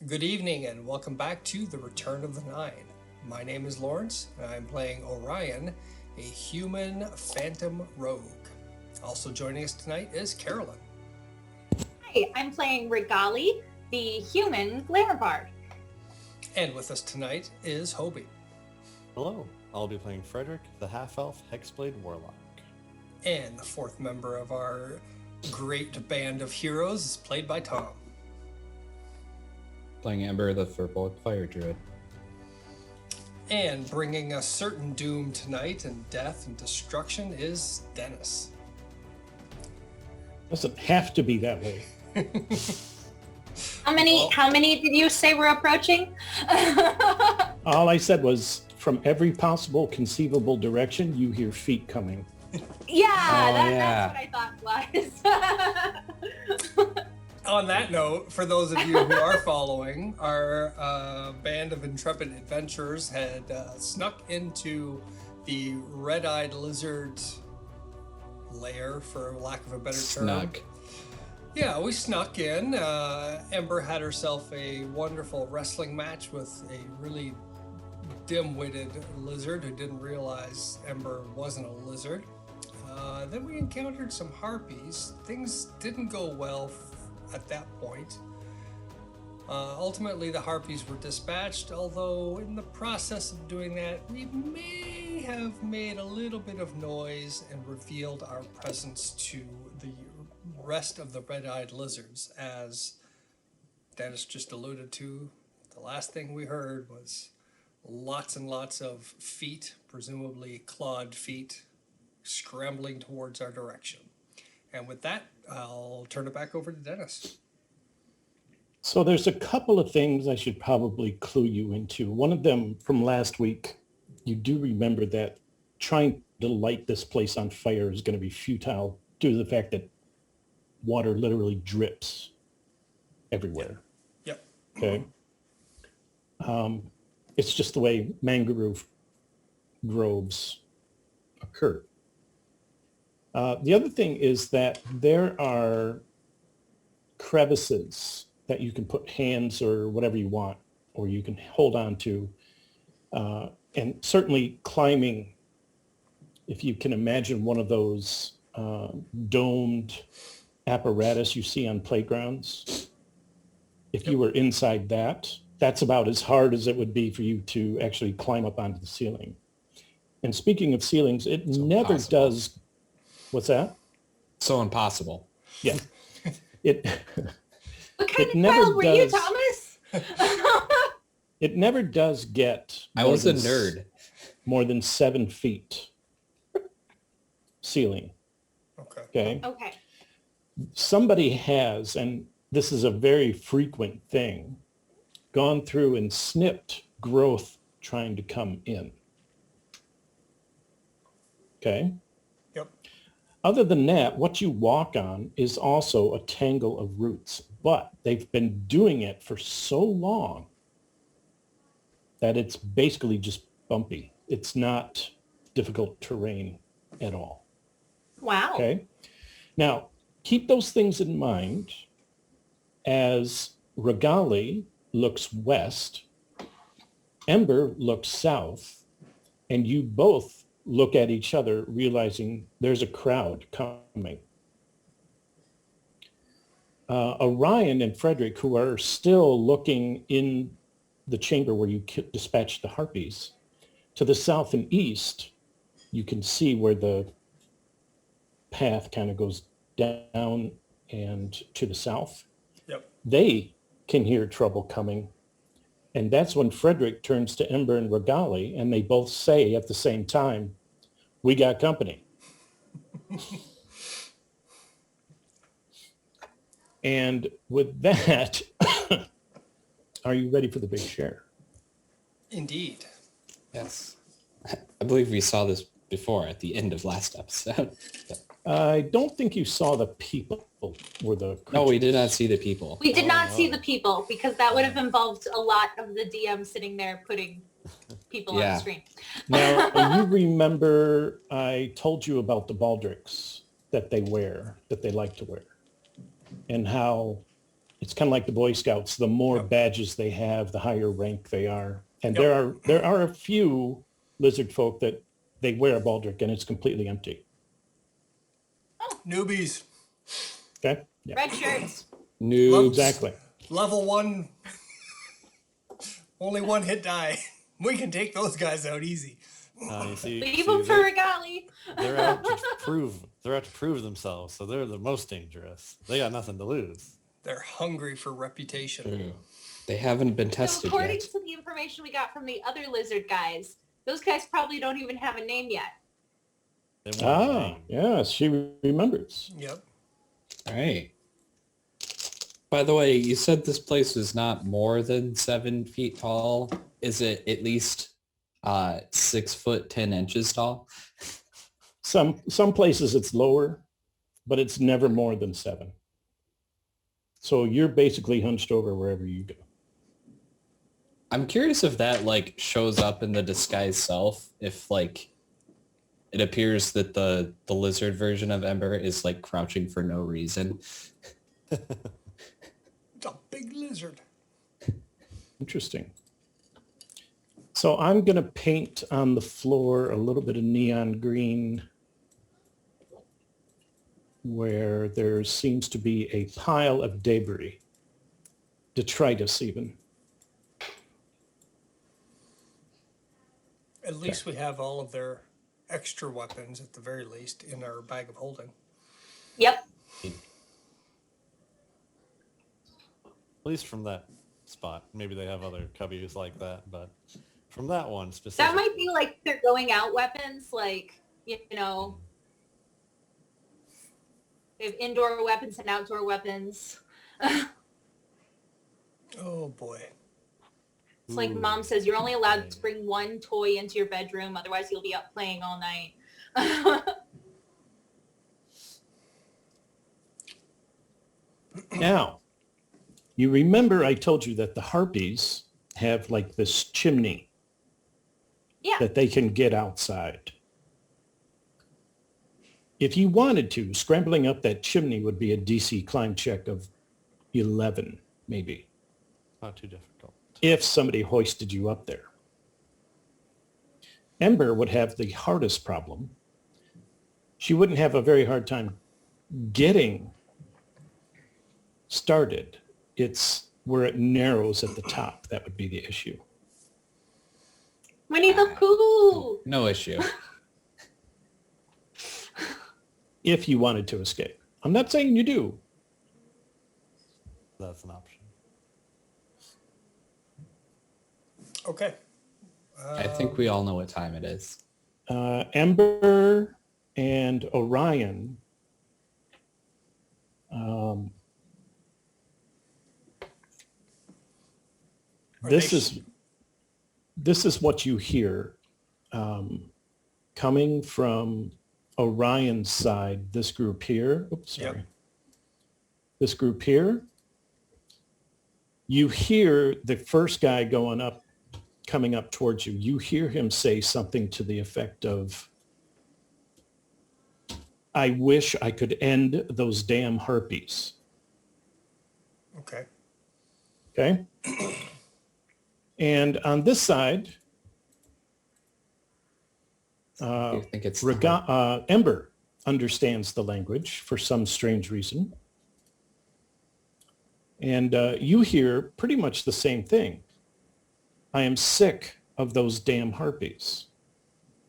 Good evening and welcome back to The Return of the Nine. My name is Lawrence and I'm playing Orion, a human phantom rogue. Also joining us tonight is Carolyn. Hi, I'm playing Regali, the human glamour bard. And with us tonight is Hobie. Hello, I'll be playing Frederick, the half-elf Hexblade Warlock. And the fourth member of our great band of heroes is played by Tom. Playing Amber, the Furbolg Fire Druid. And bringing us certain doom tonight and death and destruction is Dennis. Doesn't have to be that way. How many did you say we're approaching? All I said was, from every possible conceivable direction, you hear feet coming. That's what I thought was. On that note, for those of you who are following, our band of intrepid adventurers had snuck into the red-eyed lizard lair, for lack of a better term. Snuck. Yeah, we snuck in. Ember had herself a wonderful wrestling match with a really dim-witted lizard who didn't realize Ember wasn't a lizard. Then we encountered some harpies. Things didn't go well at that point. Ultimately, the harpies were dispatched, although in the process of doing that, we may have made a little bit of noise and revealed our presence to the rest of the red-eyed lizards. As Dennis just alluded to, the last thing we heard was lots and lots of feet, presumably clawed feet, scrambling towards our direction. And with that, I'll turn it back over to Dennis. So there's a couple of things I should probably clue you into. One of them from last week, you do remember that trying to light this place on fire is going to be futile due to the fact that water literally drips everywhere. Yep. Okay. It's just the way mangrove groves occur. The other thing is that there are crevices that you can put hands or whatever you want, or you can hold on to. And certainly climbing, if you can imagine one of those domed apparatus you see on playgrounds, if you were inside that, that's about as hard as it would be for you to actually climb up onto the ceiling. And speaking of ceilings, it never impossible. does. What's that? So impossible. Yeah. It What kind It of never child were you, does. Thomas? it never does get I more was a than nerd. more than 7 feet ceiling. Okay. Okay. Okay. Somebody has, and this is a very frequent thing, gone through and snipped growth trying to come in. Okay. Yep. Other than that, what you walk on is also a tangle of roots, but they've been doing it for so long that it's basically just bumpy. It's not difficult terrain at all. Wow. Okay. Now, keep those things in mind as Regali looks west, Ember looks south, and you both look at each other, realizing there's a crowd coming. Orion and Frederick, who are still looking in the chamber where you dispatched the harpies, to the south and east, you can see where the path kind of goes down and to the south. Yep. They can hear trouble coming. And that's when Frederick turns to Ember and Regali, and they both say at the same time, "We got company." And with that, are you ready for the big share? Indeed. Yes. I believe we saw this before at the end of last episode. I don't think you saw the people or the No, we creatures. did not see the people. We did not no. see the people because that would have involved a lot of the DM sitting there putting people on Yeah. the screen. Now, you remember I told you about the baldricks that they wear, that they like to wear, and how It's kind of like the Boy Scouts. The more Yep. badges they have, the higher rank they are. And Yep. there are a few lizard folk that they wear a baldric and it's completely empty. Newbies. Okay? Yeah. Red shirts. Noobs. Exactly. Level 1. Only one hit die. We can take those guys out easy. You see, Leave them for Regali. they're out to prove themselves, so they're the most dangerous. They got nothing to lose. They're hungry for reputation. True. They haven't been So tested according yet. to the information we got from the other lizard guys, those guys probably don't even have a name yet. They want a Ah, name. yes, she remembers. Yep. All right. By the way, you said this place is not more than 7 feet tall. Is it at least 6 foot 10 inches tall? Some places it's lower, but it's never more than 7. So you're basically hunched over wherever you go. I'm curious if that like shows up in the disguise self. If like it appears that the lizard version of Ember is like crouching for no reason. It's a big lizard. Interesting. So I'm going to paint on the floor a little bit of neon green where there seems to be a pile of debris, detritus even. At least we have all of their extra weapons, at the very least, in our bag of holding. Yep. At least from that spot. Maybe they have other cubbies like that, but from that one specifically. That might be like their going out weapons, like, you know, they have indoor weapons and outdoor weapons. Oh boy. It's like Ooh, mom says, you're only allowed okay. to bring one toy into your bedroom, otherwise you'll be up playing all night. Now, you remember I told you that the harpies have like this chimney Yeah. that they can get outside. If you wanted to, scrambling up that chimney would be a DC climb check of 11, maybe, Not too difficult. if somebody hoisted you up there. Ember would have the hardest problem. She wouldn't have a very hard time getting started. It's where it narrows at the top. That would be the issue. Winnie the Pooh! No issue. If you wanted to escape. I'm not saying you do. That's an option. Okay. I think we all know what time it is. Ember and Orion um, Are this they- is what you hear coming from Orion's side, this group here. Oops, sorry. Yep. This group here. You hear the first guy coming up towards you. You hear him say something to the effect of, I wish I could end those damn harpies. Okay. Okay? And on this side, I think it's Ember understands the language for some strange reason. And you hear pretty much the same thing. I am sick of those damn harpies.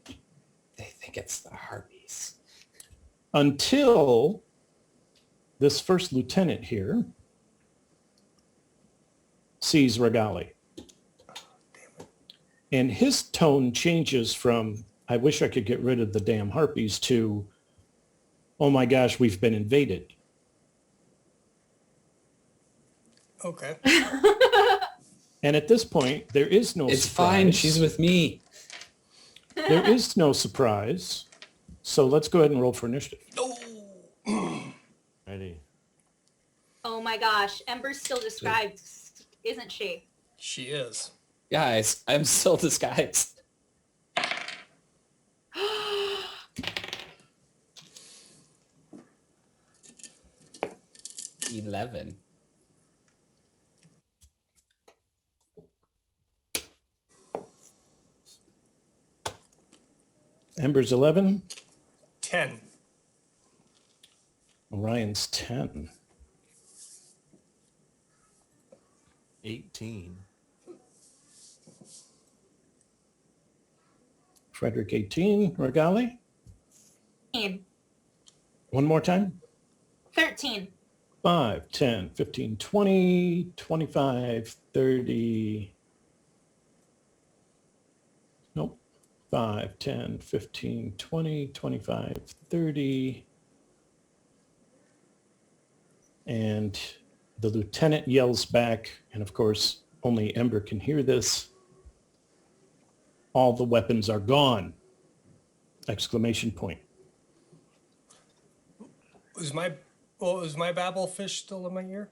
they think it's the harpies. Until this first lieutenant here sees Regali. And his tone changes from, I wish I could get rid of the damn harpies, to, oh my gosh, we've been invaded. Okay. And at this point, there is no It's surprise. fine. She's with me. There is no surprise. So let's go ahead and roll for initiative. Ready? Oh my gosh, Ember's still described, isn't she? She is. Guys, I'm still disguised. 11. Ember's 11. 10. Orion's 10. 18. Frederick 18. Regali. 13. One more time. 13. 5, 10, 15, 20, 25, 30. Nope. 5, 10, 15, 20, 25, 30. And the lieutenant yells back, and of course, only Ember can hear this. All the weapons are gone! Exclamation point. Is my babble fish still in my ear?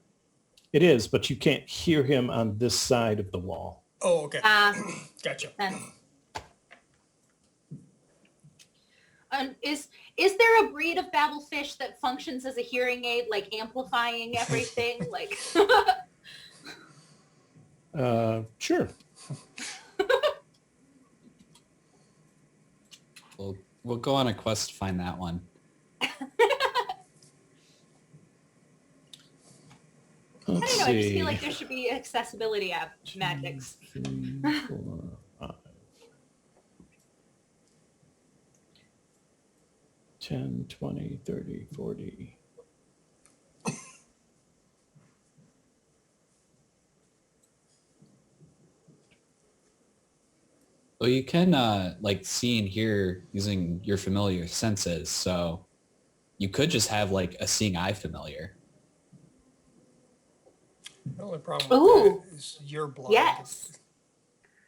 It is, but you can't hear him on this side of the wall. Oh, okay. Uh, Gotcha. Is there a breed of babblefish that functions as a hearing aid, like amplifying everything? Like, Sure. We'll go on a quest to find that one. I don't know. I just feel like there should be accessibility magics. 3, 4, 5. 10, 20, 30, 40. Well, you can like see and hear using your familiar senses. So you could just have like a seeing eye familiar. The only problem Ooh. with that is you're blind. Yes.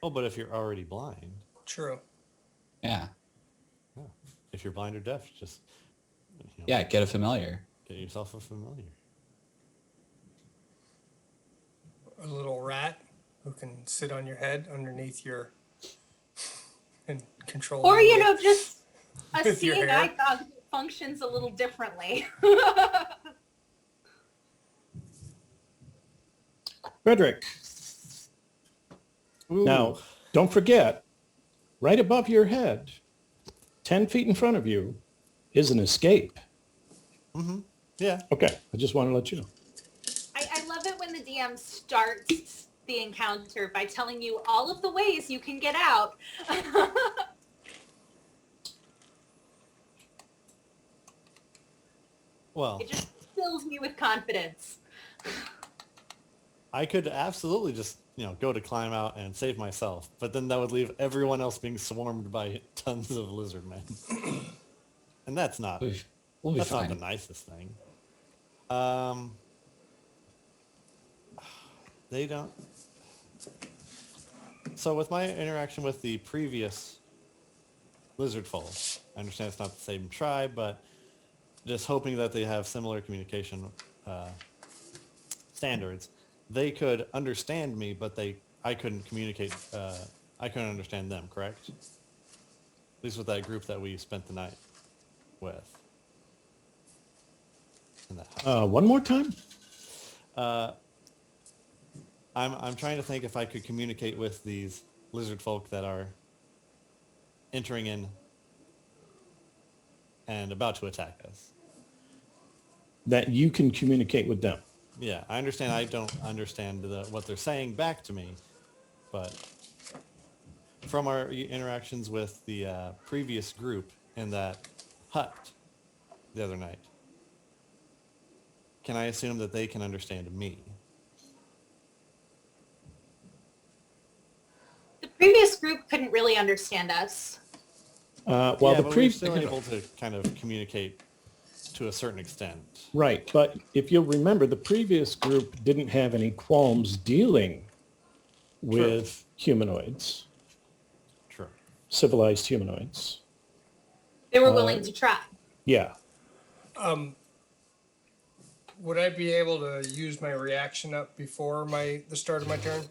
Oh, but if you're already blind, True. Yeah. if you're blind or deaf, just Yeah, get a familiar. get yourself a familiar. A little rat who can sit on your head underneath your and control. Or, you you know, just a With your seeing hair. eye dog functions a little differently. Frederick, now, don't forget, right above your head, 10 feet in front of you, is an escape. Yeah. Okay, I just want to let you know. I love it when the DM starts the encounter by telling you all of the ways you can get out. Well, It just fills me with confidence. I could absolutely just, go to climb out and save myself, but then that would leave everyone else being swarmed by tons of lizard men. And that's not We'll be that's not the fine. nicest thing. They don't. So with my interaction with the previous lizard folk, I understand it's not the same tribe, but just hoping that they have similar communication standards. They could understand me, but I couldn't communicate. I couldn't understand them. Correct? At least with that group that we spent the night with. In that house. One more time? I'm trying to think if I could communicate with these lizard folk that are entering in and about to attack us. That you can communicate with them. Yeah, I understand. I don't understand what they're saying back to me, but from our interactions with the previous group in that hut the other night, can I assume that they can understand me? The previous group couldn't really understand us. Well, yeah, the but we're previous... still able to kind of communicate to a certain extent. Right, but if you'll remember, the previous group didn't have any qualms dealing with humanoids, True. civilized humanoids. They were willing to try. Yeah. Would I be able to use my reaction up before the start of my turn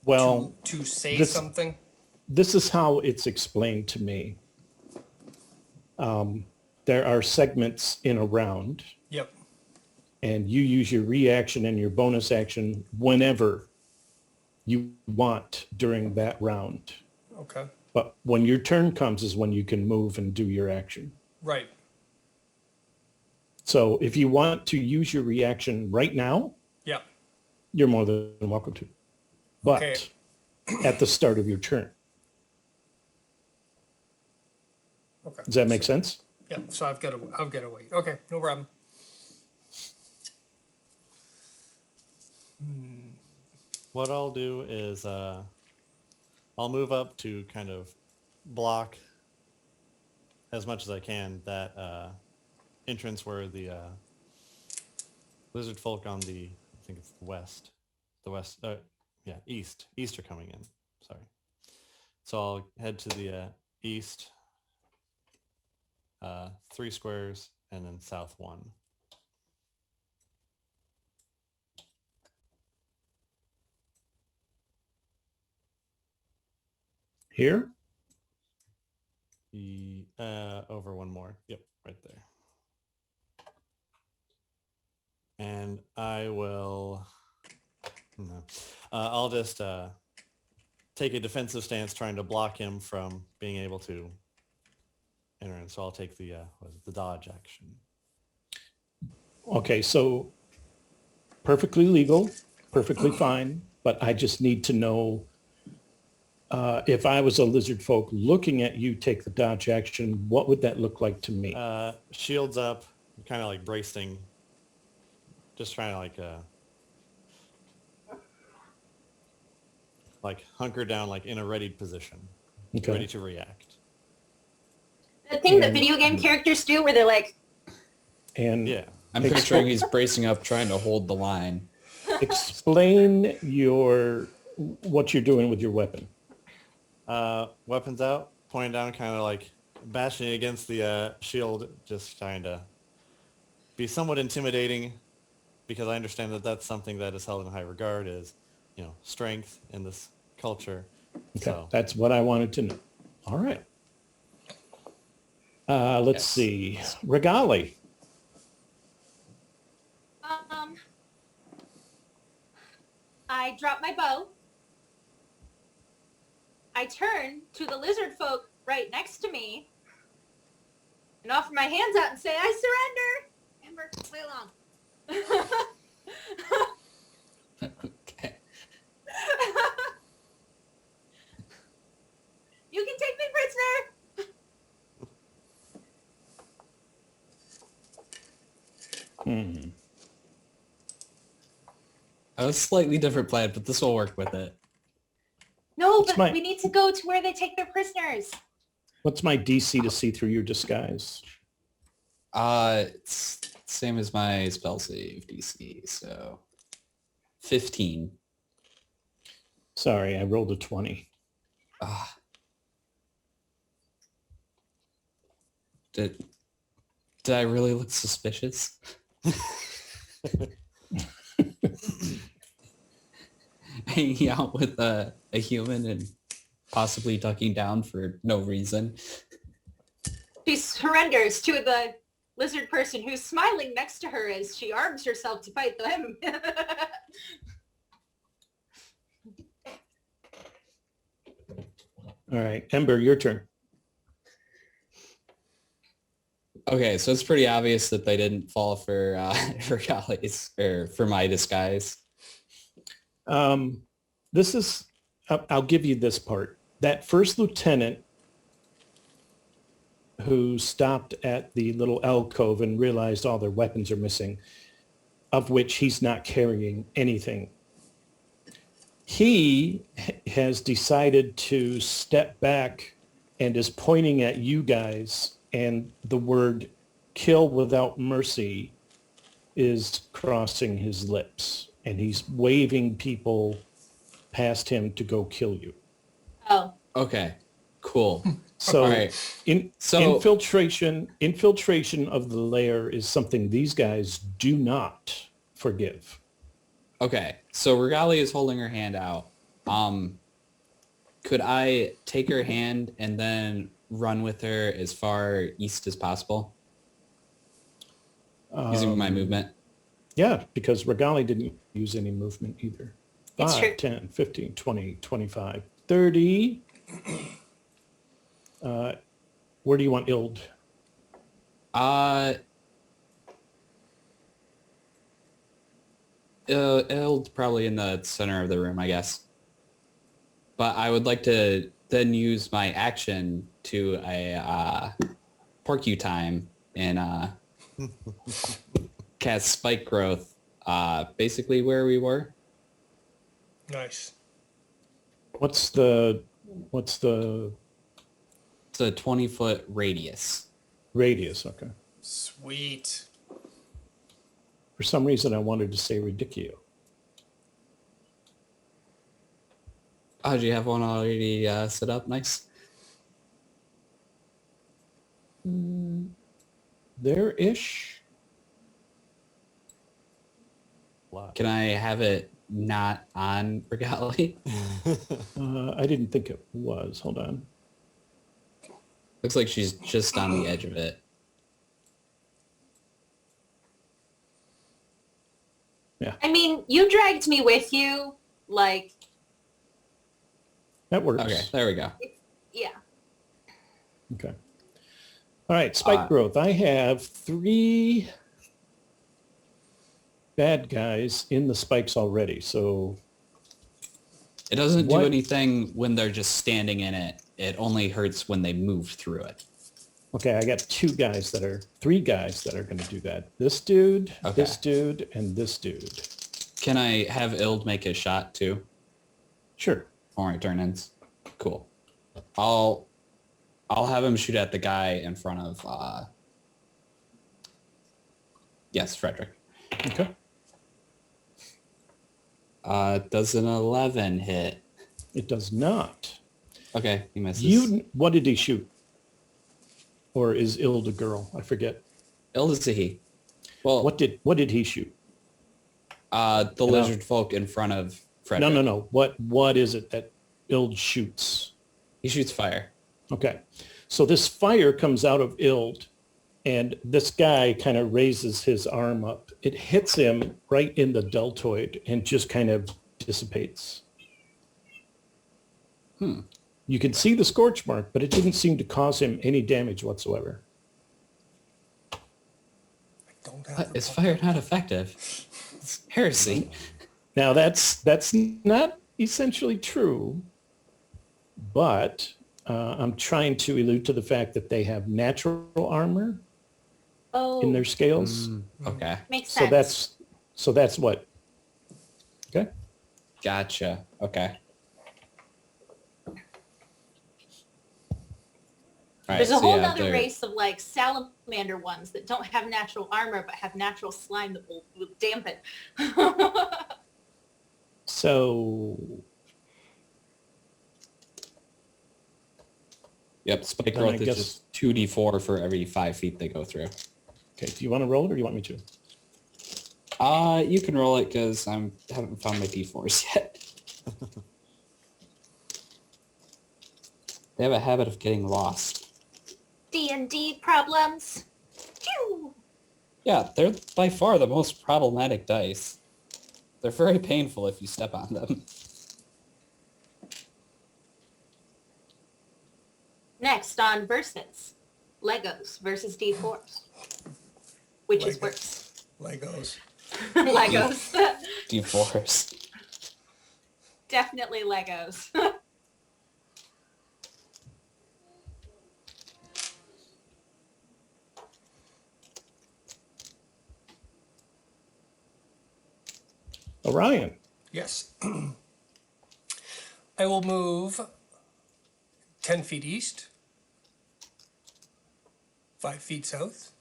Well, to say this- something? this is how it's explained to me. There are segments in a round, Yep. and you use your reaction and your bonus action whenever you want during that round. Okay. But when your turn comes is when you can move and do your action. Right. So if you want to use your reaction right now, Yeah. you're more than welcome to. But Okay. at the start of your turn. Okay. Does that make sense? Yeah. So I've got to wait. Okay. No problem. What I'll do is I'll move up to kind of block as much as I can that entrance where the lizard folk on the, I think it's the west, yeah, east are coming in. Sorry. So I'll head to the east, 3 squares, and then south 1. Here? Over 1 more. Yep, right there. And I will, no, I'll just take a defensive stance trying to block him from being able to enter in. So I'll take the, the dodge action. Okay, so perfectly legal, perfectly fine, but I just need to know if I was a lizard folk looking at you take the dodge action, what would that look like to me? Shields up, kind of like bracing, just trying to like hunker down, like in a ready position, ready Okay. to react. The thing that video game characters do where they're like, And Yeah. I'm picturing he's bracing up, trying to hold the line. explain what you're doing with your weapon. Weapons out, pointing down, kind of like bashing against the shield, just trying to be somewhat intimidating, because I understand that that's something that is held in high regard, is, strength in this culture. Okay, So that's what I wanted to know. All right. Let's Yes. see. Regali. I drop my bow. I turn to the lizard folk right next to me and offer my hands out and say, I surrender. Amber, play along. Okay. You can take me prisoner. That was a slightly different plan, but this will work with it. No, It's but my- we need to go to where they take their prisoners. What's my DC to see through your disguise? It's same as my spell save DC, so 15. Sorry, I rolled a 20. Ah. Did I really look suspicious? Hanging out with a human and possibly ducking down for no reason. She surrenders to the lizard person who's smiling next to her as she arms herself to fight them. All right, Ember, your turn. Okay, so it's pretty obvious that they didn't fall for Regali's or for my disguise. This is, I'll give you this part. That first lieutenant who stopped at the little alcove and realized all their weapons are missing, of which he's not carrying anything. He has decided to step back and is pointing at you guys, and the word kill without mercy is crossing his lips, and he's waving people past him to go kill you. Oh, Okay, cool. So All right. So- infiltration of the lair is something these guys do not forgive. Okay, so Regali is holding her hand out. Could I take her hand and then run with her as far east as possible using my movement? Yeah, because Regali didn't use any movement either. It's 5, true. 10, 15, 20, 25, 30. Where do you want Ild? It'll probably in the center of the room, I guess. But I would like to then use my action to a porcupine and cast spike growth. Basically where we were. Nice. What's the It's a 20-foot radius. radius? Okay. Sweet. For some reason, I wanted to say ridiculous. Oh, do you have one already set up? Nice. There-ish. Can I have it not on Regali? I didn't think it was. Hold on. Looks like she's just on the edge of it. I mean, you dragged me with you. Like, That works. Okay, there we go. yeah. Okay. All right, spike growth. I have 3 bad guys in the spikes already. So It doesn't do What? anything when they're just standing in it. It only hurts when they move through it. okay, I got 3 guys that are going to do that. This dude, Okay. this dude, and this dude. Can I have Ild make a shot too? Sure. Before my turn ends? Cool. I'll have him shoot at the guy in front of yes, Frederick. Okay. Does an 11 hit? It does not. Okay, he misses. What did he shoot? Or is Ild a girl? I forget. Ild is a he. Well, What did he shoot? the No. lizard folk in front of Frederick. No. What is it that Ild shoots? He shoots fire. Okay. So this fire comes out of Ild, and this guy kind of raises his arm up. It hits him right in the deltoid and just kind of dissipates. You can see the scorch mark, but it didn't seem to cause him any damage whatsoever. Don't have What? Is fire not effective? It's heresy. Now that's not essentially true, but I'm trying to allude to the fact that they have natural armor Oh, in their scales. Okay, makes So sense. that's what. Okay. gotcha. Okay. All right, There's a so whole yeah, other they're- race of like salamander ones that don't have natural armor but have natural slime that will dampen. So Yep, spike Then I growth is guess- just 2d4 for every 5 feet they go through. okay, do you want to roll it or do you want me to? You can roll it because I haven't found my d4s yet. They have a habit of getting lost. D&D problems. Phew. Yeah, they're by far the most problematic dice. They're very painful if you step on them. Next on Versus, Legos versus D4s. Which is Legos. worse? Legos. Legos. d4s. Definitely Legos. Orion. Yes. I will move 10 feet east, 5 feet south,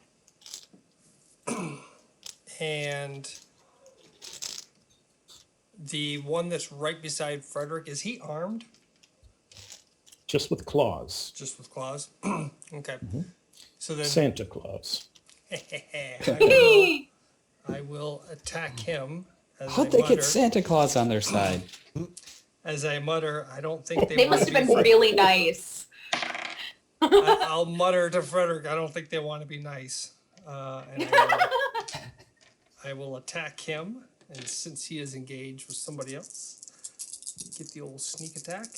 and the one that's right beside Frederick, is he armed? Just with claws. Just with claws? Okay. So then Santa Claus. I will attack him. As How'd I they mutter, get Santa Claus on their side? As I mutter, I don't think They must have wanna been be- really nice. I'll mutter to Frederick, I don't think they want to be nice. And I will attack him. And since he is engaged with somebody else, get the old sneak attack.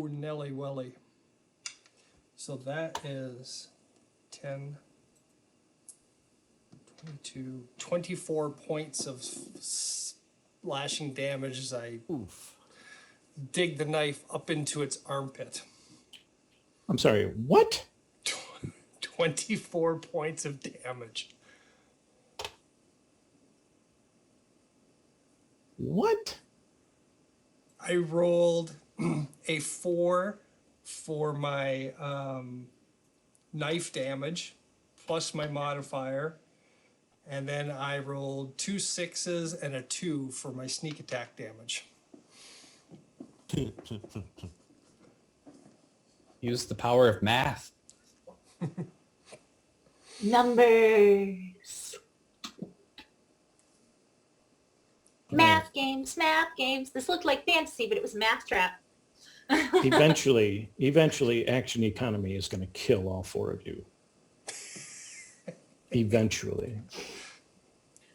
Ooh, Nelly Welly. So that is 10, 22, 24 points of slashing damage as I Oof. dig the knife up into its armpit. I'm sorry, what? 24 points of damage. What? I rolled a 4 for my knife damage, plus my modifier. And then I rolled 2 6s and a 2 for my sneak attack damage. Use the power of math. Numbers. Math games, math games. This looked like fantasy, but it was a math trap. Eventually, action economy is going to kill all 4 of you. Eventually.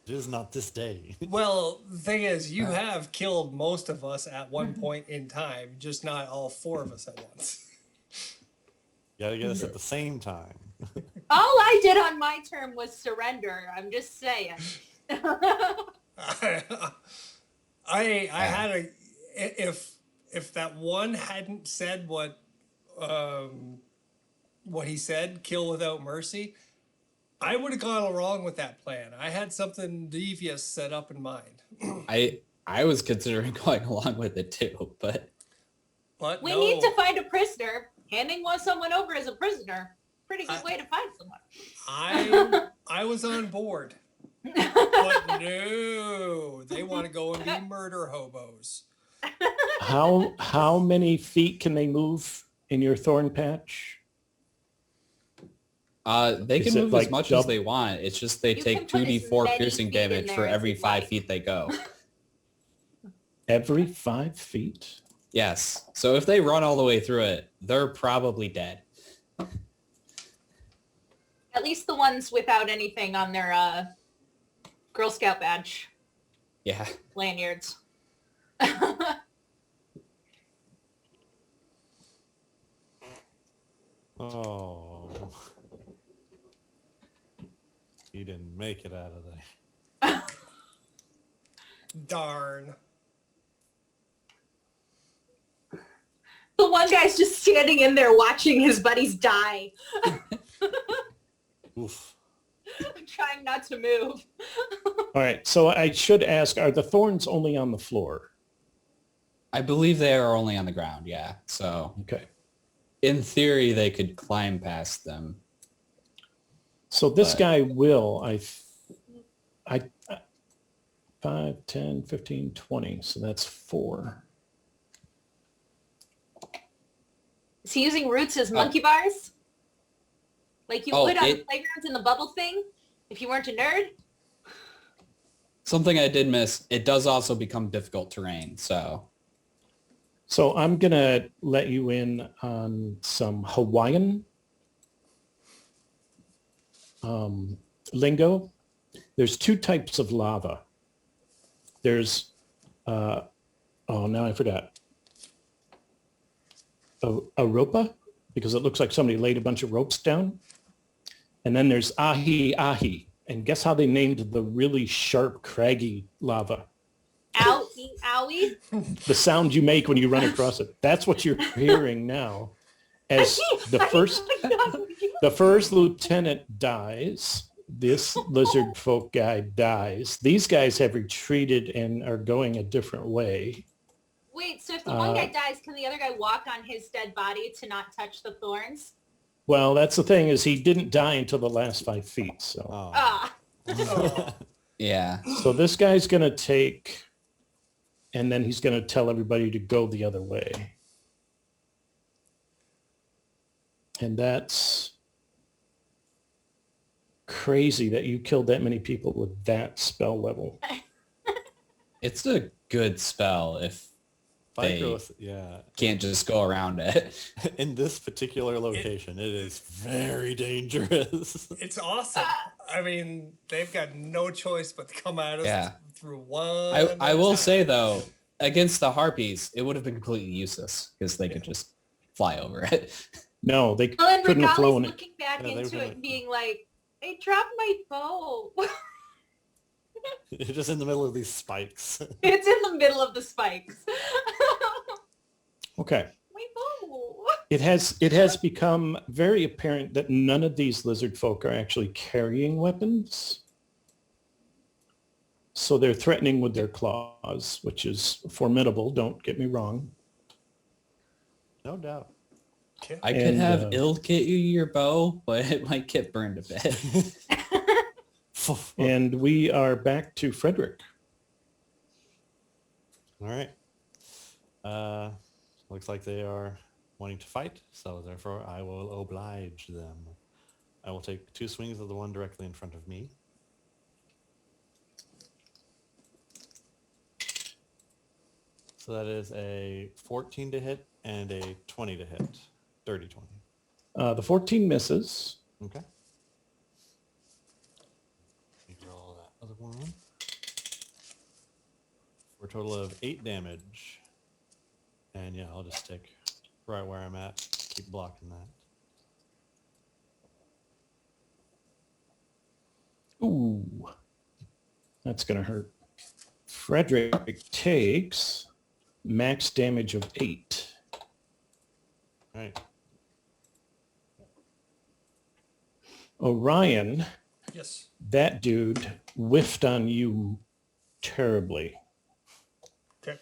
It is not this day. Well, the thing is, you have killed most of us at one point in time, just not all 4 of us at once. You gotta get us at the same time. All I did on my term was surrender. I'm just saying. I had a if that one hadn't said what he said, kill without mercy, I would have gone along with that plan. I had something devious set up in mind. I was considering going along with it too, but But We no, need to find a prisoner. Handing someone over as a prisoner, pretty good way to find someone. I was on board. But no, they want to go and be murder hobos. How many feet can they move in your thorn patch? they Is can it move like as much as double- they want. It's just they You take can put as 2d4 many piercing feet in damage there for as every you'd 5 like. feet they go. Every 5 feet? Yes. So if they run all the way through it, they're probably dead. At least the ones without anything on their Girl Scout badge Yeah. lanyards. Oh. You didn't make it out of there. Darn. The one guy's just standing in there watching his buddies die, Oof. trying not to move. All right, so I should ask, are the thorns only on the floor? I believe they are only on the ground, yeah. So Okay. in theory, they could climb past them. So this But- guy will, I 5, 10, 15, 20. So that's 4. Is he using roots as monkey bars? Like you Oh, would on the it- playgrounds in the bubble thing? If you weren't a nerd? Something I did miss, it does also become difficult terrain, so So I'm going to let you in on some Hawaiian lingo. There's 2 types of lava. There's, now I forgot. A ropa, because it looks like somebody laid a bunch of ropes down. And then there's ahi ahi. And guess how they named the really sharp, craggy lava? Owie, owie. The sound you make when you run across it. That's what you're hearing now. As the first lieutenant dies, this lizard folk guy dies. These guys have retreated and are going a different way. Wait, so if the one guy dies, can the other guy walk on his dead body to not touch the thorns? Well, that's the thing, is he didn't die until the last 5 feet. So, Oh. Ah. Oh, yeah. so this guy's going to take, and then he's going to tell everybody to go the other way. And that's crazy that you killed that many people with that spell level. It's a good spell if they Growth, yeah. can't just go around it. In this particular location, it is very dangerous. it's awesome. I mean, they've got no choice but to come at us Yeah. through one. I at a will time. say though, against the harpies, it would have been completely useless because they could just fly over it. No, they Well, and couldn't have Regali's flown it. looking back Yeah, they into were it and being like, I dropped my bow. You're just in the middle of these spikes. It's in the middle of the spikes. Okay. My bow. It has become very apparent that none of these lizard folk are actually carrying weapons. So they're threatening with their claws, which is formidable, don't get me wrong. No doubt. I could And, have Ild get you your bow, but it might get burned a bit. And we are back to Frederick. All right. Looks like they are wanting to fight, so therefore I will oblige them. I will take 2 swings of the one directly in front of me. So that is a 14 to hit and a 20 to hit. Dirty 20. The 14 misses. Okay. Let me roll that other one. For a total of 8 damage. And yeah, I'll just stick right where I'm at. Keep blocking that. Ooh, that's going to hurt. Frederick takes max damage of 8. All right. Orion, Yes. that dude whiffed on you terribly. Okay.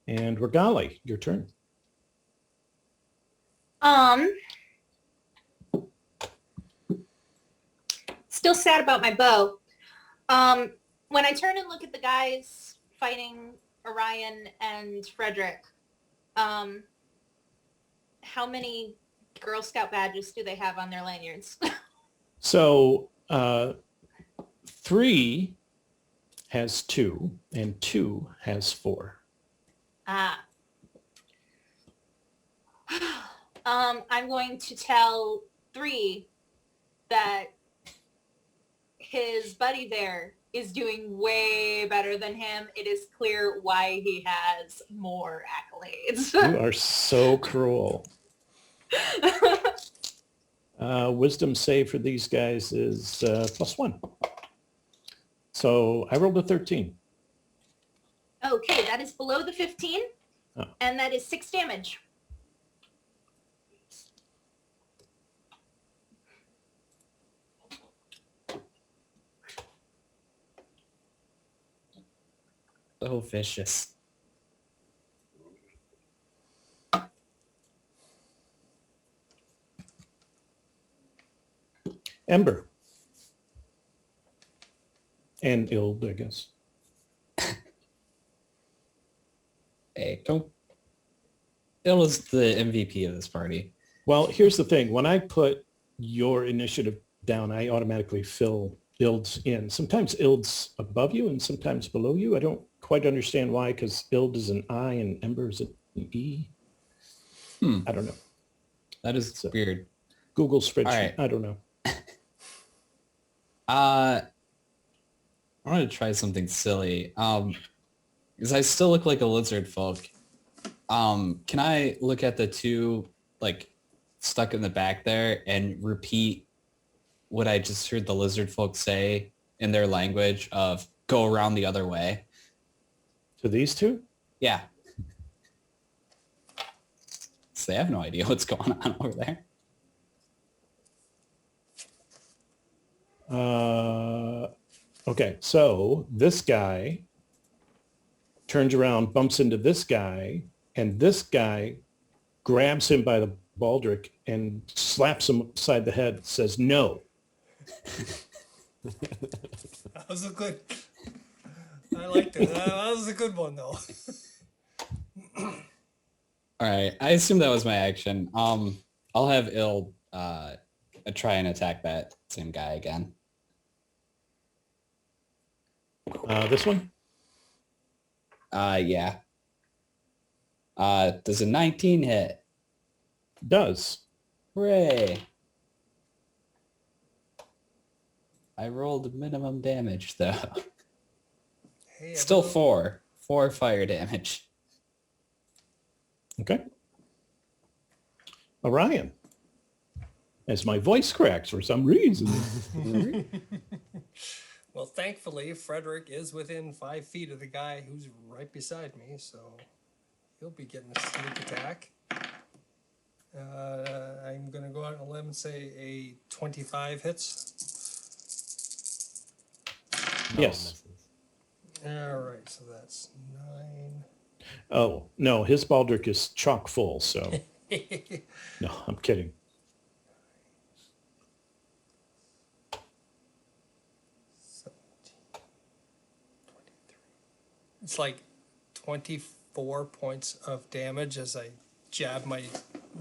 And Regali, your turn. Still sad about my bow. When I turn and look at the guys fighting Orion and Frederick, how many Girl Scout badges do they have on their lanyards? So 3 has 2 and 2 has 4. I'm going to tell 3 that his buddy there is doing way better than him. It is clear why he has more accolades. You are so cruel. Wisdom save for these guys is +1. So I rolled a 13. Okay, that is below the 15, Oh. and that is 6 damage. So vicious. Ember. And Ild, I guess. Hey, don't. It was the MVP of this party. Well, here's the thing. When I put your initiative down, I automatically fill Ild's in. Sometimes Ild's above you and sometimes below you. I don't quite understand why, because Ild is an I and Ember is an E. I don't know. That is So- weird. Google spreadsheet. right. I don't know. I wanted to try something silly. Because I still look like a lizard folk. Can I look at the 2 like stuck in the back there and repeat what I just heard the lizard folk say in their language of go around the other way? To these 2? Yeah. So they have no idea what's going on over there. Okay, so this guy turns around, bumps into this guy, and this guy grabs him by the baldric and slaps him upside the head, says no. That was a good. I liked it. That was a good one, though. All right. I assume that was my action. I'll have Ild try and attack that same guy again. This one? Yeah. Does a 19 hit? Does. Hooray. I rolled minimum damage though. Hey, Still everyone- 4 fire damage. Okay. Orion. As my voice cracks for some reason. Well, thankfully, Frederick is within 5 feet of the guy who's right beside me, so he'll be getting a sneak attack. I'm going to go out on a limb and say a 25 hits. No, Yes. misses. All right, so that's 9. Oh, no, his baldric is chock full, so no, I'm kidding. It's like 24 points of damage as I jab my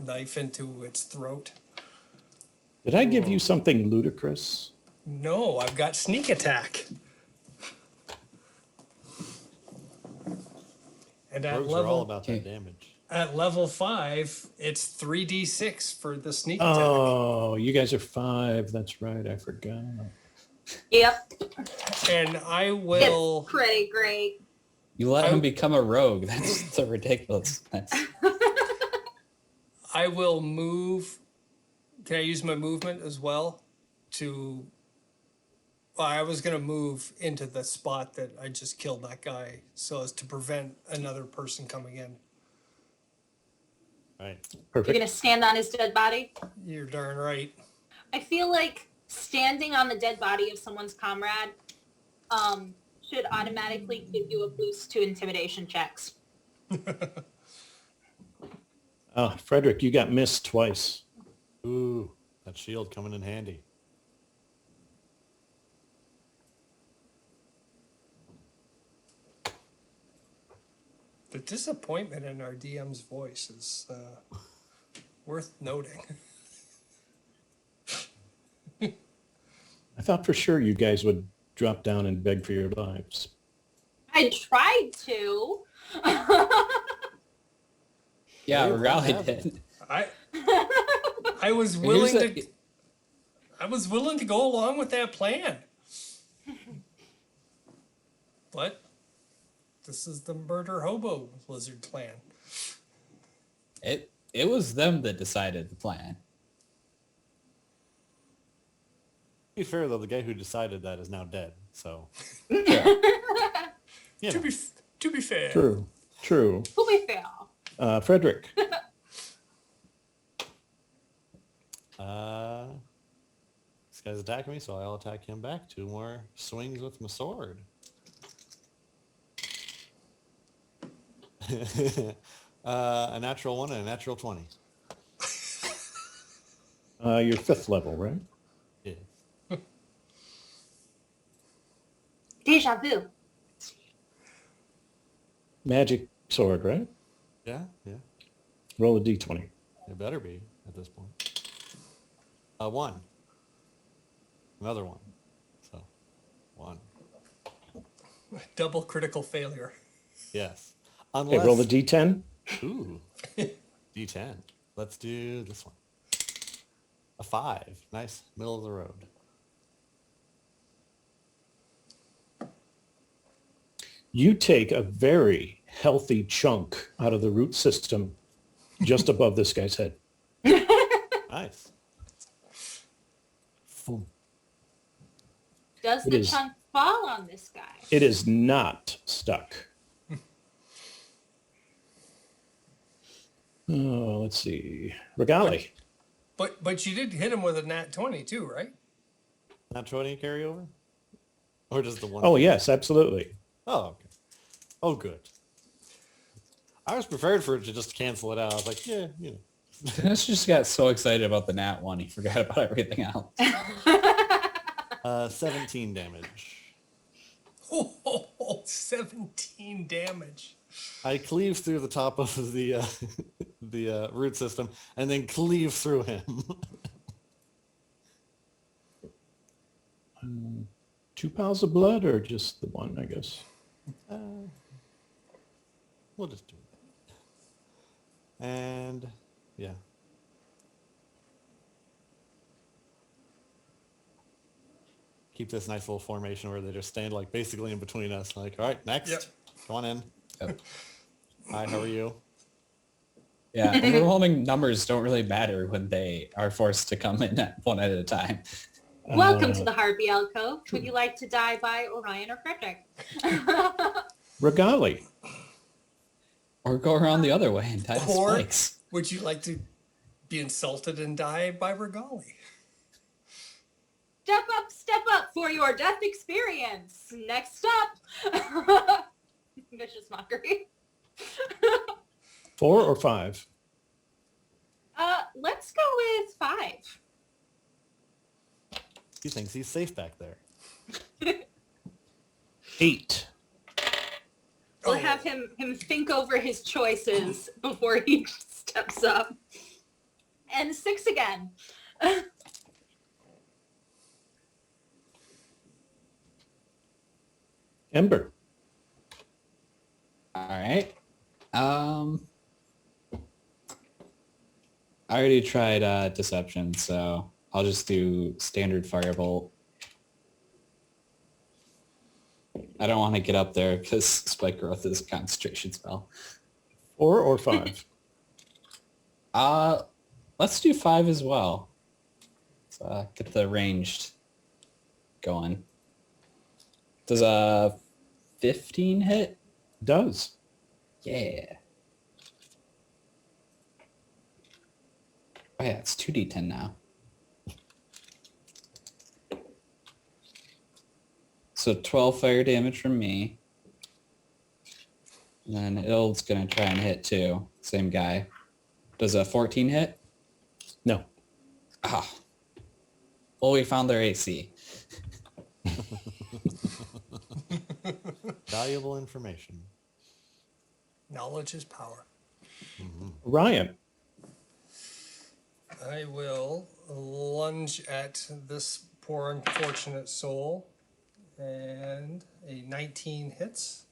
knife into its throat. Did I give you something ludicrous? No, I've got sneak attack. And Rogues are all about that damage. at level 5, it's 3d6 for the sneak attack. Oh, you guys are 5. That's right. I forgot. Yep. And I will It's pretty great. You let I- him become a rogue. That's so ridiculous. I will move. Can I use my movement as well to? Well, I was gonna move into the spot that I just killed that guy, so as to prevent another person coming in. Right. You're Perfect. gonna stand on his dead body. You're darn right. I feel like standing on the dead body of someone's comrade should automatically give you a boost to intimidation checks. Oh, Frederick, you got missed twice. Ooh, that shield coming in handy. The disappointment in our DM's voice is worth noting. I thought for sure you guys would drop down and beg for your lives. I tried to. Yeah, Well, Raleigh what did. I was willing Here's to. I was willing to go along with that plan. But this is the murder hobo lizard plan. It was them that decided the plan. To be fair though, the guy who decided that is now dead. So Sure. you To know, be fair. True. True. To be fair. Frederick. this guy's attacking me, so I'll attack him back. 2 more swings with my sword. A natural 1 and a natural 20. You're 5th level, right? Yeah. Deja vu. Magic sword, right? Yeah, yeah. Roll a d20. It better be at this point. 1. Another 1. So 1. Double critical failure. Yes. Okay, Unless roll a d10. Ooh. D10. Let's do this one. A 5. Nice. Middle of the road. You take a very healthy chunk out of the root system just above this guy's head. Nice. Boom. Does It the is. chunk fall on this guy? It is not stuck. Oh, let's see. Regali. But you did hit him with a nat 20 too, right? Not 20 carryover? Or just the one? Oh, yes, absolutely. Oh, okay. Oh, good. I was prepared for it to just cancel it out. I was like, yeah, you know. Dennis just got so excited about the nat 1, he forgot about everything else. 17 damage. Oh, 17 damage. I cleave through the top of the root system and then cleave through him. 2 piles of blood or just the one, I guess? We'll just do it. And yeah. Keep this nice little formation where they just stand like basically in between us. Like, all right, next. Yep. Come on in. Yep. Hi, how are you? Yeah, overwhelming numbers don't really matter when they are forced to come in one at a time. Welcome to the Harpy Alcove. Would you like to die by Orion or Frederick? Regali. Or go around the other way and tie the Or spikes. would you like to be insulted and die by Regali? Step up for your death experience. Next up. Vicious mockery. 4 or 5? Let's go with 5. He thinks he's safe back there. 8. We'll Oh. have him think over his choices before he steps up. And 6 again. Ember. All right. I already tried deception, so I'll just do standard firebolt. I don't want to get up there because spike growth is a concentration spell. 4 or 5? Let's do 5 as well. So get the ranged going. Does a 15 hit? Does. Yeah. Oh yeah, it's 2d10 now. So 12 fire damage from me. And then Ild's gonna try and hit too. Same guy. Does a 14 hit? No. Ah. Well, we found their AC. Valuable information. Knowledge is power. Ryan. I will lunge at this poor unfortunate soul, and a 19 hits.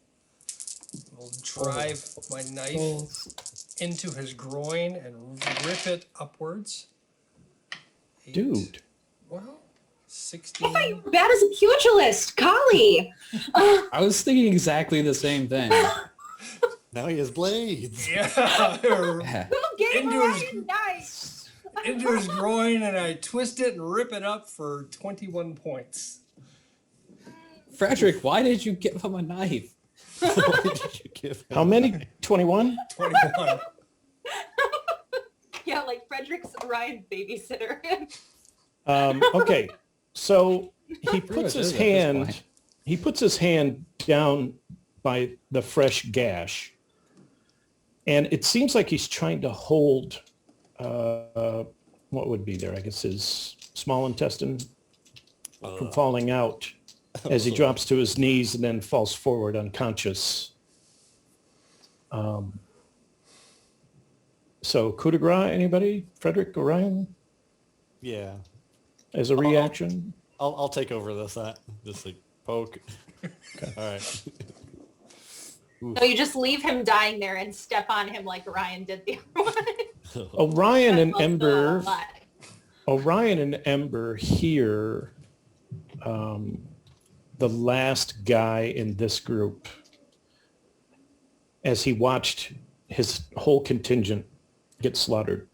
Will drive my knife into his groin and rip it upwards. 8. Dude. Well, I 16. thought you were bad as a pugilist. Golly. I was thinking exactly the same thing. Now he has blades. Yeah. Yeah. Who gave Into his- Orion knife? into his groin, and I twist it and rip it up for 21 points. Frederick, why did you give him a knife? Why did you give him How many? 21? 21. Yeah, like Frederick's Orion babysitter. Okay. So he Pretty puts much his is at this hand. point. He puts his hand down by the fresh gash, and it seems like he's trying to hold what would be there. I guess his small intestine from falling out as he drops to his knees and then falls forward unconscious. So coup de grace, anybody? Frederick, Orion, Yeah. as a reaction? I'll take over this. Just like poke. All right. So you just leave him dying there and step on him like Orion did the other one. Orion and That's also Ember. a lot. Orion and Ember hear the last guy in this group as he watched his whole contingent get slaughtered.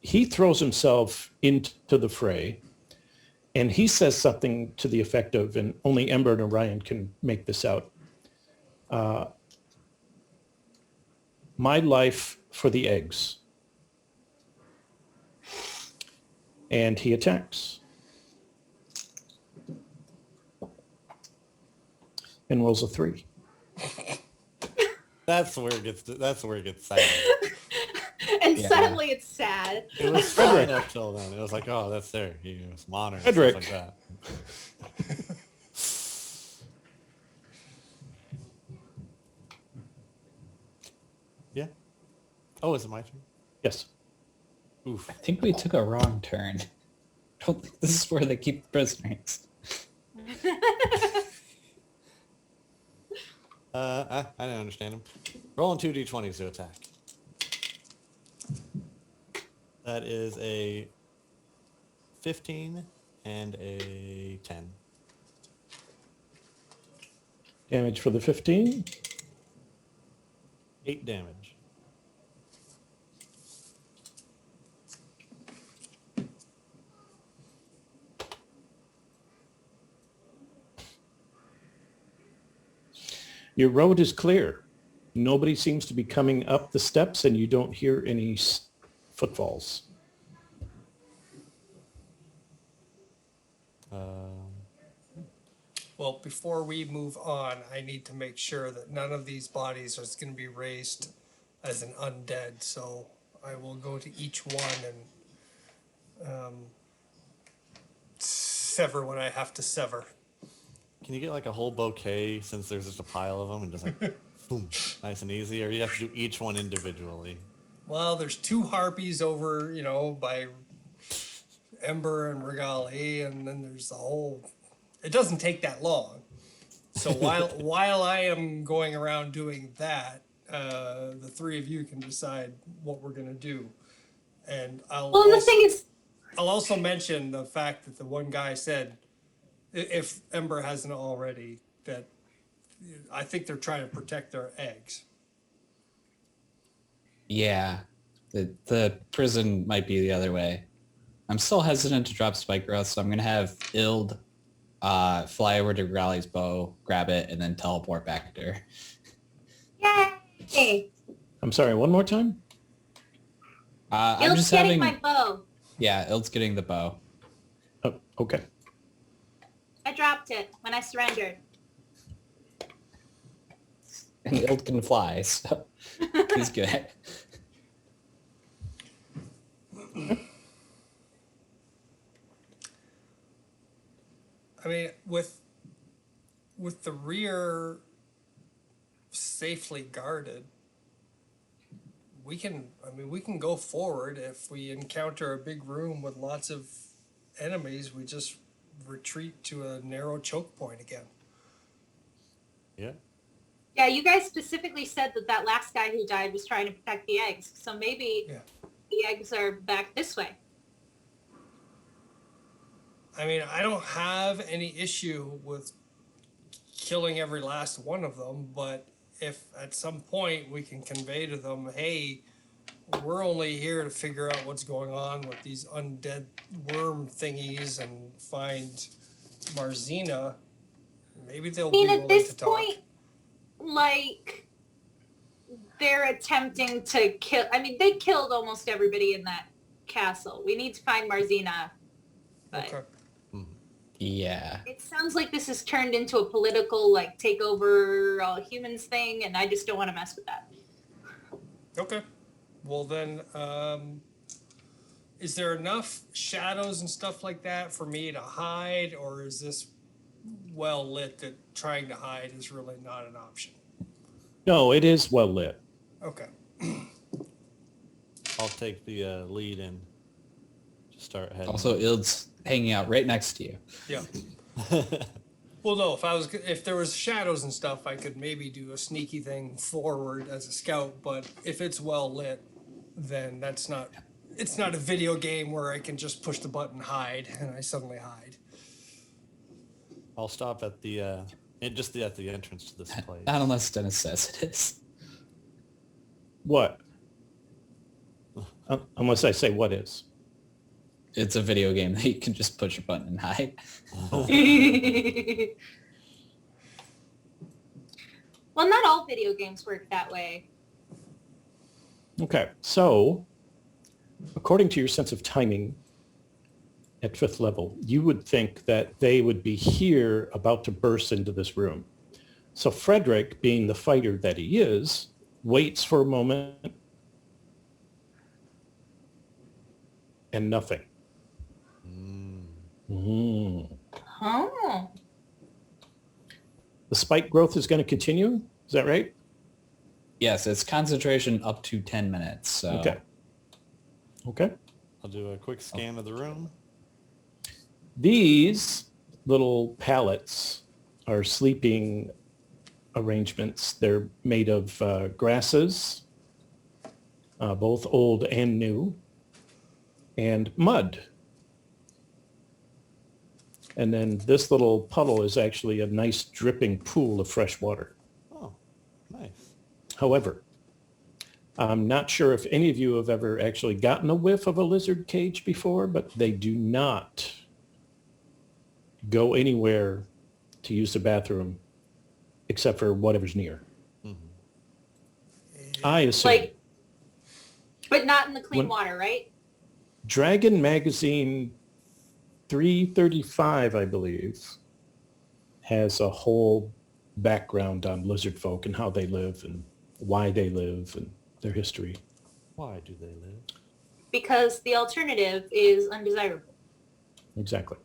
He throws himself into the fray, and he says something to the effect of, and only Ember and Orion can make this out, my life for the eggs. And he attacks. And rolls a 3. That's where it gets sad. And Yeah. suddenly it's sad. It was Frederick. fine up till then. It was like, oh, that's there. He was modern. Frederick. Stuff like that. Yeah. Oh, is it my turn? Yes. Oof. I think we took a wrong turn. I don't think this is where they keep prisoners. I didn't understand him. Rolling 2d20s to attack. That is a 15 and a 10. Damage for the 15. 8 damage. Your road is clear. Nobody seems to be coming up the steps, and you don't hear any footfalls. Well, before we move on, I need to make sure that none of these bodies is going to be raised as an undead. So I will go to each one and sever what I have to sever. Can you get like a whole bouquet since there's just a pile of them and just like, boom, nice and easy? Or you have to do each one individually? Well, there's 2 harpies over, by Ember and Regali, and then there's the whole. It doesn't take that long. So while I am going around doing that, the 3 of you can decide what we're gonna do, and I'll. Well, the thing is, I'll also mention the fact that the one guy said, if Ember hasn't already, that I think they're trying to protect their eggs. Yeah, the prison might be the other way. I'm still hesitant to drop Spike Growth, so I'm going to have Ild fly over to Growly's bow, grab it, and then teleport back to her. yay! I'm sorry, one more time? I'm Il's just getting having... my bow. Yeah, Ild's getting the bow. Oh, okay. I dropped it when I surrendered. And Ild can fly, so he's good. I mean, with the rear safely guarded, we can go forward. If we encounter a big room with lots of enemies, we just retreat to a narrow choke point again. Yeah. Yeah, you guys specifically said that last guy who died was trying to protect the eggs. So maybe the eggs are back this way. I mean, I don't have any issue with killing every last one of them, but if at some point we can convey to them, hey, we're only here to figure out what's going on with these undead worm thingies and find Marzina, maybe they'll be willing At this to talk. point, like, they're attempting to kill... I mean, they killed almost everybody in that castle. We need to find Marzina. But Okay. Yeah. it sounds like this has turned into a political, like, take over all humans thing, and I just don't want to mess with that. Okay. Well then, is there enough shadows and stuff like that for me to hide, or is this well lit that trying to hide is really not an option? No, it is well lit. Okay. I'll take the lead and just start heading. Also, Ild's hanging out right next to you. Yeah. Well, no. If there was shadows and stuff, I could maybe do a sneaky thing forward as a scout. But if it's well lit, then it's not a video game where I can just push the button hide and I suddenly hide. I'll stop at the at the entrance to this place. Not unless Dennis says it is. What? Unless I say what is. It's a video game that you can just push a button and hide. Well, not all video games work that way. Okay, so according to your sense of timing at 5th level, you would think that they would be here about to burst into this room. So Frederick, being the fighter that he is, waits for a moment and nothing. Oh. The spike growth is going to continue? Is that right? Yes, it's concentration up to 10 minutes. So. Okay. Okay. I'll do a quick scan of the room. These little pallets are sleeping arrangements. They're made of grasses, both old and new, and mud. And then this little puddle is actually a nice dripping pool of fresh water. Oh, nice. However, I'm not sure if any of you have ever actually gotten a whiff of a lizard cage before, but they do not go anywhere to use the bathroom except for whatever's near. I assume. Like, but not in the clean When- water, right? Dragon Magazine 335, I believe, has a whole background on lizard folk and how they live and why they live and their history. Why do they live? Because the alternative is undesirable. Exactly.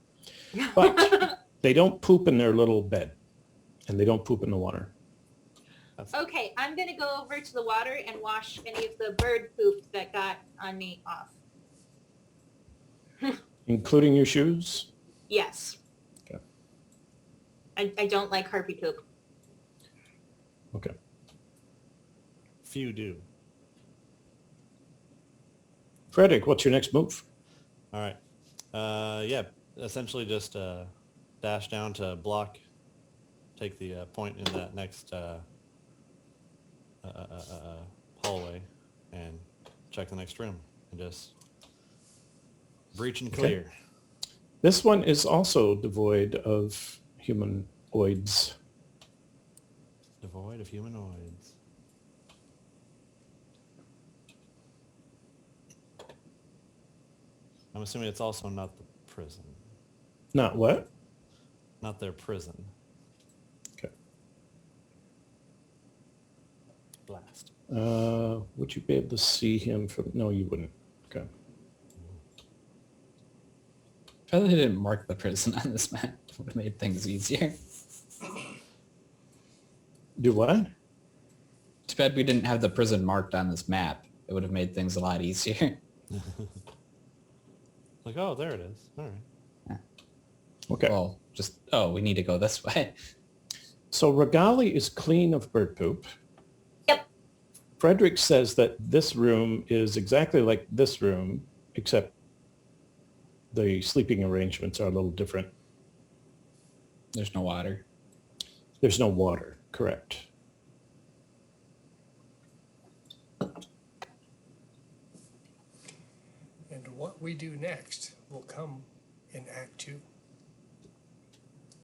But they don't poop in their little bed and they don't poop in the water. Okay, I'm gonna go over to the water and wash any of the bird poop that got on me off. Including your shoes? Yes. Okay. I don't like harpy poop. Okay. Few do. Frederick, what's your next move? All right. Yeah, essentially just dash down to block, take the point in that next hallway and check the next room and just breach and clear. This one is also devoid of humanoids. Devoid of humanoids. I'm assuming it's also not the prison. Not what? Not their prison. Okay. Blast. Would you be able to see him from? No, you wouldn't. Okay. Probably didn't mark the prison on this map. Would have made things easier. Do what? Too bad we didn't have the prison marked on this map. It would have made things a lot easier. Like, oh, there it is. All right. Okay. Well, just, oh, we need to go this way. So Regali is clean of bird poop. Yep. Frederick says that this room is exactly like this room, except the sleeping arrangements are a little different. There's no water. There's no water, correct. And what we do next will come in Act 2.